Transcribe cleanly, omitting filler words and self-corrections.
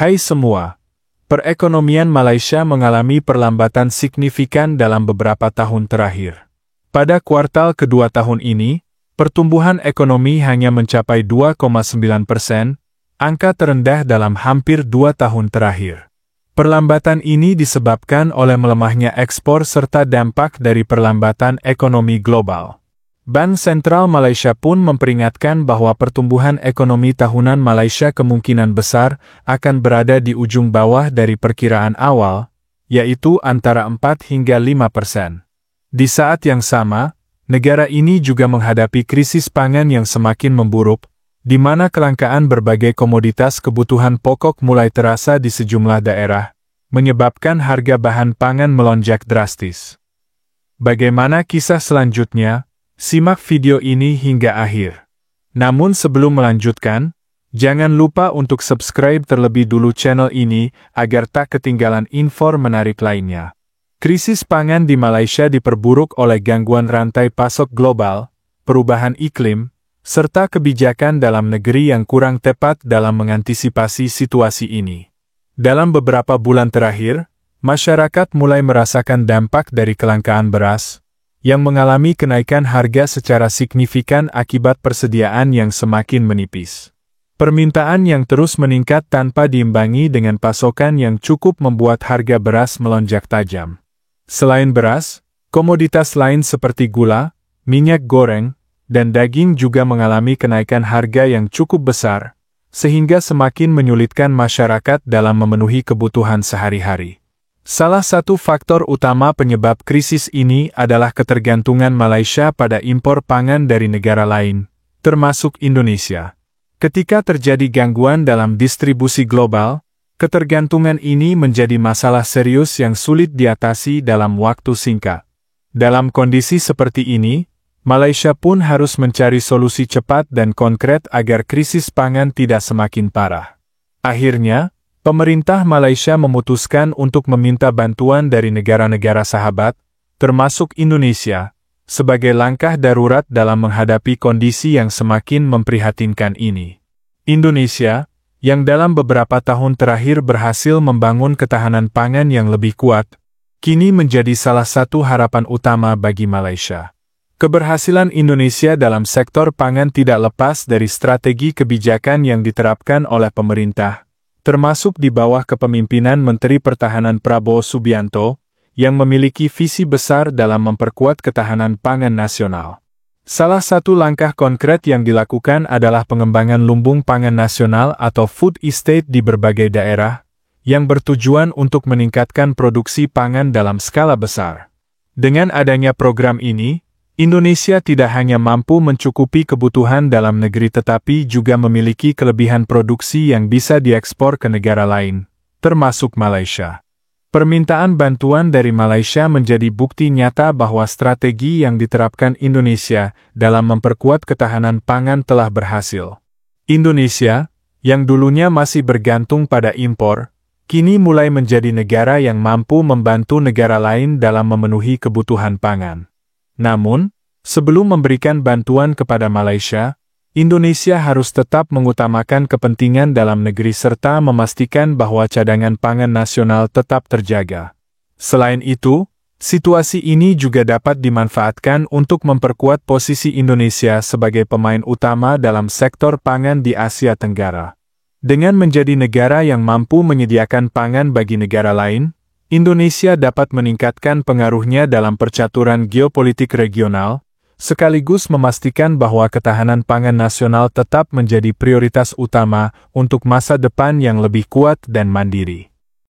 Hai semua, perekonomian Malaysia mengalami perlambatan signifikan dalam beberapa tahun terakhir. Pada kuartal kedua tahun ini, pertumbuhan ekonomi hanya mencapai 2,9%, angka terendah dalam hampir 2 tahun terakhir. Perlambatan ini disebabkan oleh melemahnya ekspor serta dampak dari perlambatan ekonomi global. Bank Sentral Malaysia pun memperingatkan bahwa pertumbuhan ekonomi tahunan Malaysia kemungkinan besar akan berada di ujung bawah dari perkiraan awal, yaitu antara 4 hingga 5%. Di saat yang sama, negara ini juga menghadapi krisis pangan yang semakin memburuk, di mana kelangkaan berbagai komoditas kebutuhan pokok mulai terasa di sejumlah daerah, menyebabkan harga bahan pangan melonjak drastis. Bagaimana kisah selanjutnya? Simak video ini hingga akhir. Namun sebelum melanjutkan, jangan lupa untuk subscribe terlebih dulu channel ini agar tak ketinggalan info menarik lainnya. Krisis pangan di Malaysia diperburuk oleh gangguan rantai pasok global, perubahan iklim, serta kebijakan dalam negeri yang kurang tepat dalam mengantisipasi situasi ini. Dalam beberapa bulan terakhir, masyarakat mulai merasakan dampak dari kelangkaan beras, yang mengalami kenaikan harga secara signifikan akibat persediaan yang semakin menipis. Permintaan yang terus meningkat tanpa diimbangi dengan pasokan yang cukup membuat harga beras melonjak tajam. Selain beras, komoditas lain seperti gula, minyak goreng, dan daging juga mengalami kenaikan harga yang cukup besar, sehingga semakin menyulitkan masyarakat dalam memenuhi kebutuhan sehari-hari. Salah satu faktor utama penyebab krisis ini adalah ketergantungan Malaysia pada impor pangan dari negara lain, termasuk Indonesia. Ketika terjadi gangguan dalam distribusi global, ketergantungan ini menjadi masalah serius yang sulit diatasi dalam waktu singkat. Dalam kondisi seperti ini, Malaysia pun harus mencari solusi cepat dan konkret agar krisis pangan tidak semakin parah. Akhirnya, pemerintah Malaysia memutuskan untuk meminta bantuan dari negara-negara sahabat, termasuk Indonesia, sebagai langkah darurat dalam menghadapi kondisi yang semakin memprihatinkan ini. Indonesia, yang dalam beberapa tahun terakhir berhasil membangun ketahanan pangan yang lebih kuat, kini menjadi salah satu harapan utama bagi Malaysia. Keberhasilan Indonesia dalam sektor pangan tidak lepas dari strategi kebijakan yang diterapkan oleh pemerintah, termasuk di bawah kepemimpinan Menteri Pertahanan Prabowo Subianto, yang memiliki visi besar dalam memperkuat ketahanan pangan nasional. Salah satu langkah konkret yang dilakukan adalah pengembangan lumbung pangan nasional atau food estate di berbagai daerah, yang bertujuan untuk meningkatkan produksi pangan dalam skala besar. Dengan adanya program ini, Indonesia tidak hanya mampu mencukupi kebutuhan dalam negeri tetapi juga memiliki kelebihan produksi yang bisa diekspor ke negara lain, termasuk Malaysia. Permintaan bantuan dari Malaysia menjadi bukti nyata bahwa strategi yang diterapkan Indonesia dalam memperkuat ketahanan pangan telah berhasil. Indonesia, yang dulunya masih bergantung pada impor, kini mulai menjadi negara yang mampu membantu negara lain dalam memenuhi kebutuhan pangan. Namun, sebelum memberikan bantuan kepada Malaysia, Indonesia harus tetap mengutamakan kepentingan dalam negeri serta memastikan bahwa cadangan pangan nasional tetap terjaga. Selain itu, situasi ini juga dapat dimanfaatkan untuk memperkuat posisi Indonesia sebagai pemain utama dalam sektor pangan di Asia Tenggara. Dengan menjadi negara yang mampu menyediakan pangan bagi negara lain, Indonesia dapat meningkatkan pengaruhnya dalam percaturan geopolitik regional, sekaligus memastikan bahwa ketahanan pangan nasional tetap menjadi prioritas utama untuk masa depan yang lebih kuat dan mandiri.